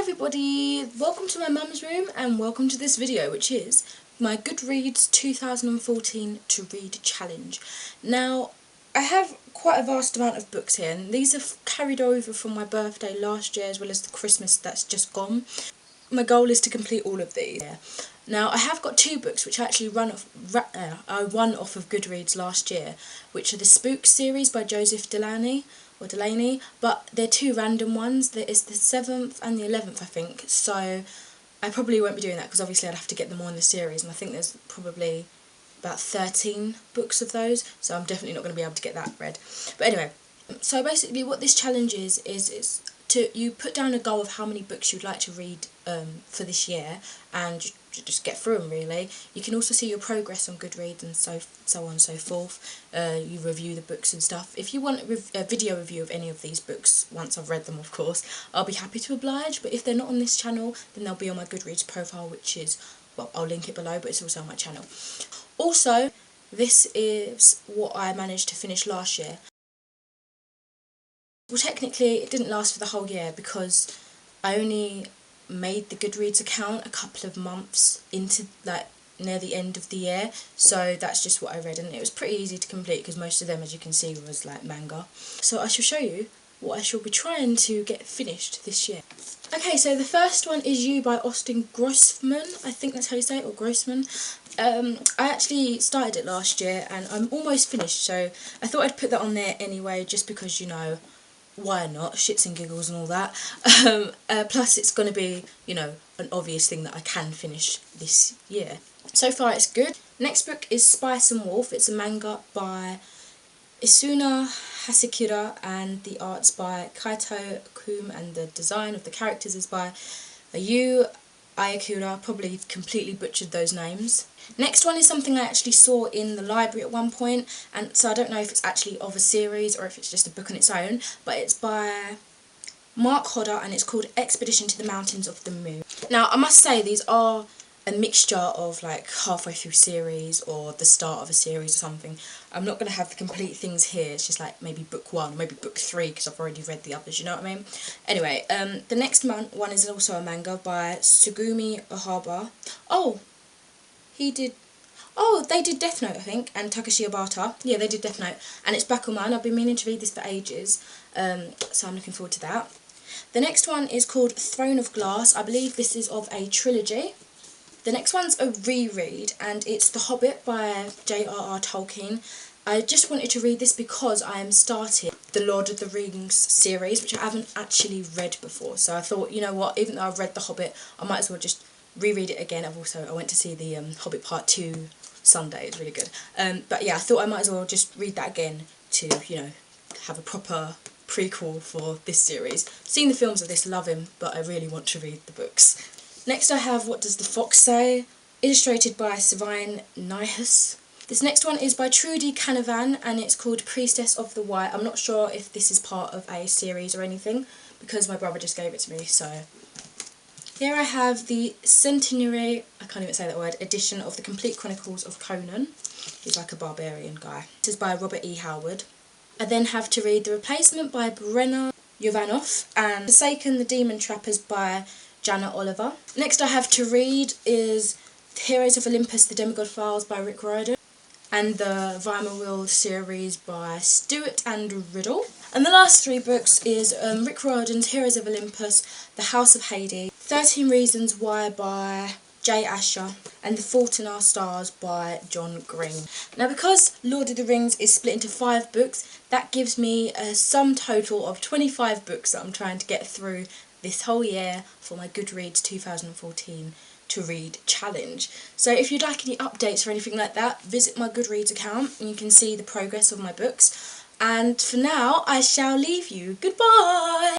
everybody, welcome to my mum's room and welcome to this video, which is my Goodreads 2014 to read challenge. Now, I have quite a vast amount of books here, and these are carried over from my birthday last year as well as the Christmas that's just gone. My goal is to complete all of these. Now, I have got two books which I actually won off of Goodreads last year, which are the Spook series by Joseph Delaney, but they're two random ones. There is the 7th and the 11th, I think, so I probably won't be doing that because obviously I'd have to get them all in the series, and I think there's probably about 13 books of those, so I'm definitely not going to be able to get that read. But anyway, so basically what this challenge is you put down a goal of how many books you'd like to read for this year, and you just get through them really. You can also see your progress on Goodreads and so on and so forth. You review the books and stuff. If you want a video review of any of these books, once I've read them of course, I'll be happy to oblige, but if they're not on this channel, then they'll be on my Goodreads profile, which is, well, I'll link it below, but it's also on my channel. Also, this is what I managed to finish last year. Well, technically it didn't last for the whole year because I only made the Goodreads account a couple of months into, like, near the end of the year, so that's just what I read, and it was pretty easy to complete because most of them, as you can see, was like manga. So I shall show you what I shall be trying to get finished this year. Okay, so the first one is You by Austin Grossman, I think that's how you say it, or Grossman. I actually started it last year and I'm almost finished, so I thought I'd put that on there anyway, just because, you know, why not, shits and giggles and all that. Plus it's going to be, you know, an obvious thing that I can finish this year. So far it's good. Next book is Spice and Wolf. It's a manga by Isuna Hasekura and the art's by Kaito Kume, and the design of the characters is by Yu Ayakura. Probably completely butchered those names. Next one is something I actually saw in the library at one point, and so I don't know if it's actually of a series or if it's just a book on its own, but it's by Mark Hodder and it's called Expedition to the Mountains of the Moon. Now, I must say these are a mixture of like halfway through series or the start of a series or something. I'm not going to have the complete things here, it's just like maybe book 1, maybe book 3 because I've already read the others, you know what I mean? Anyway, the next one is also a manga by Sugumi Ohaba. They did Death Note, I think, and Takashi Obata. Yeah, they did Death Note. And it's Bakuman. I've been meaning to read this for ages, so I'm looking forward to that. The next one is called Throne of Glass. I believe this is of a trilogy. The next one's a reread, and it's The Hobbit by J.R.R. Tolkien. I just wanted to read this because I am starting the Lord of the Rings series, which I haven't actually read before. So I thought, you know what, even though I've read The Hobbit, I might as well just reread it again. I went to see the Hobbit Part 2 Sunday, it's really good. But yeah, I thought I might as well just read that again to, you know, have a proper prequel for this series. Seen the films of this, love him, but I really want to read the books. Next I have What Does the Fox Say? Illustrated by Savine Nihus. This next one is by Trudy Canavan and it's called Priestess of the White. I'm not sure if this is part of a series or anything because my brother just gave it to me, so. Here I have the centenary, I can't even say that word, edition of the Complete Chronicles of Conan. He's like a barbarian guy. This is by Robert E. Howard. I then have to read The Replacement by Brenna Jovanov and Forsaken the Demon Trappers by Jana Oliver. Next I have to read is Heroes of Olympus, The Demigod Files by Rick Riordan, and the Weimar Wheel series by Stewart and Riddle. And the last 3 books is Rick Riordan's Heroes of Olympus, The House of Howdee, 13 Reasons Why by Jay Asher, and The Fault in Our Stars by John Green. Now, because Lord of the Rings is split into 5 books, that gives me a sum total of 25 books that I'm trying to get through this whole year for my Goodreads 2014 to read challenge. So if you'd like any updates or anything like that, visit my Goodreads account and you can see the progress of my books. And for now, I shall leave you. Goodbye!